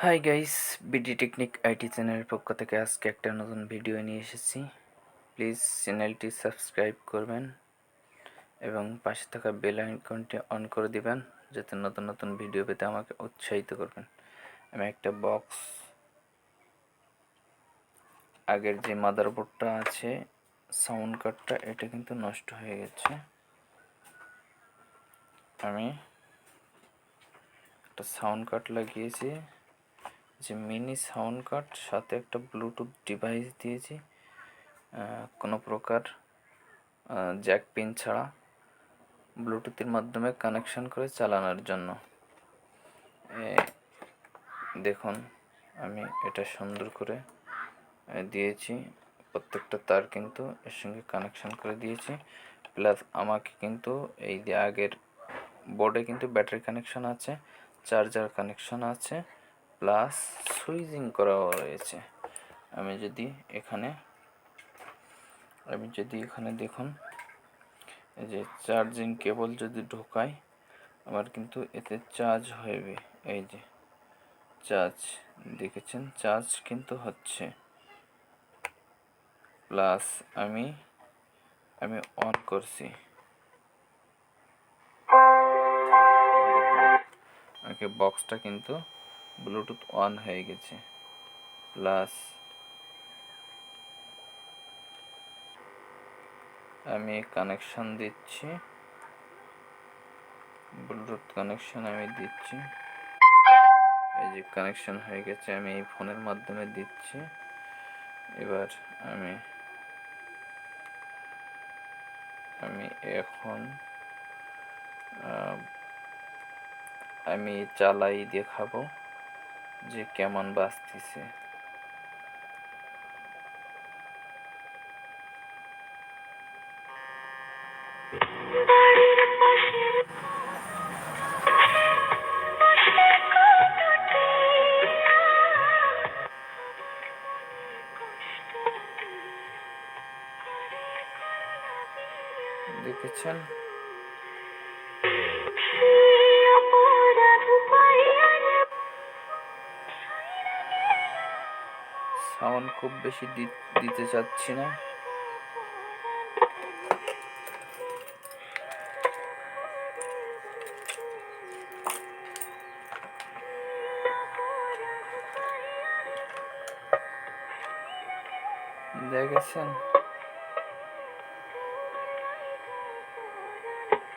Hi guys, BD technique IT চ্যানেলের পক্ষ থেকে আজকে একটা নতুন ভিডিও নিয়ে এসেছি। প্লিজ চ্যানেলটি সাবস্ক্রাইব করবেন এবং পাশে থাকা বেল আইকনটি অন করে দিবেন, যাতে নতুন নতুন ভিডিও পেতে আমাকে উৎসাহিত করবেন। আমি একটা বক্স, আগের যে মাদারবোর্ডটা আছে, সাউন্ড কার্ডটা, এটা কিন্তু নষ্ট হয়ে গেছে। আমি একটা সাউন্ড কার্ড লাগিয়েছি, যে মিনি সাউন্ড কার্ড, সাথে একটা ব্লুটুথ ডিভাইস দিয়েছি, কোনো প্রকার জ্যাক পিন ছাড়া ব্লুটুথের মাধ্যমে কানেকশন করে চালানোর জন্য। দেখুন, আমি এটা সুন্দর করে দিয়েছি, প্রত্যেকটা তার কিন্তু এর সঙ্গে কানেকশন করে দিয়েছি। প্লাস আমাকে কিন্তু এই যে আগের বোর্ডে কিন্তু ব্যাটারি কানেকশন আছে, চার্জার কানেকশন আছে, প্লাস সুইচিং করাও রয়েছে। আমি যদি এখানে দেখুন, এই যে চার্জিং কেবল যদি ঢোকাই, আমার কিন্তু এতে চার্জ হবে। এই যে চার্জ দেখেছেন, চার্জ কিন্তু হচ্ছে। প্লাস আমি অন করছি, ওকে বক্সটা কিন্তু ব্লুটুথ অন হয়ে গেছে। প্লাস আমি কানেকশন দিচ্ছি, ব্লুটুথ কানেকশন আমি দিচ্ছি। এই যে কানেকশন হয়ে গেছে, আমি এই ফোনের মাধ্যমে দিচ্ছি। এবার আমি এখন আমি চালাই দেখাবো যে কেমন বাজতেছে। দেখেছেন, সাউন্ড খুব বেশি দিতে চাচ্ছি না। দেখেছেন,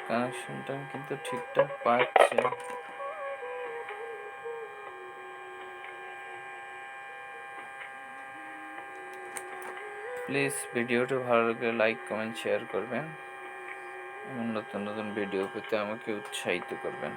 কানেকশনটা কিন্তু ঠিকঠাক পাচ্ছে। প্লিজ ভিডিওটা ভালো লাগলে লাইক, কমেন্ট, শেয়ার করবেন এবং নতুন নতুন ভিডিও পেতে আমাকে উৎসাহিত করবেন।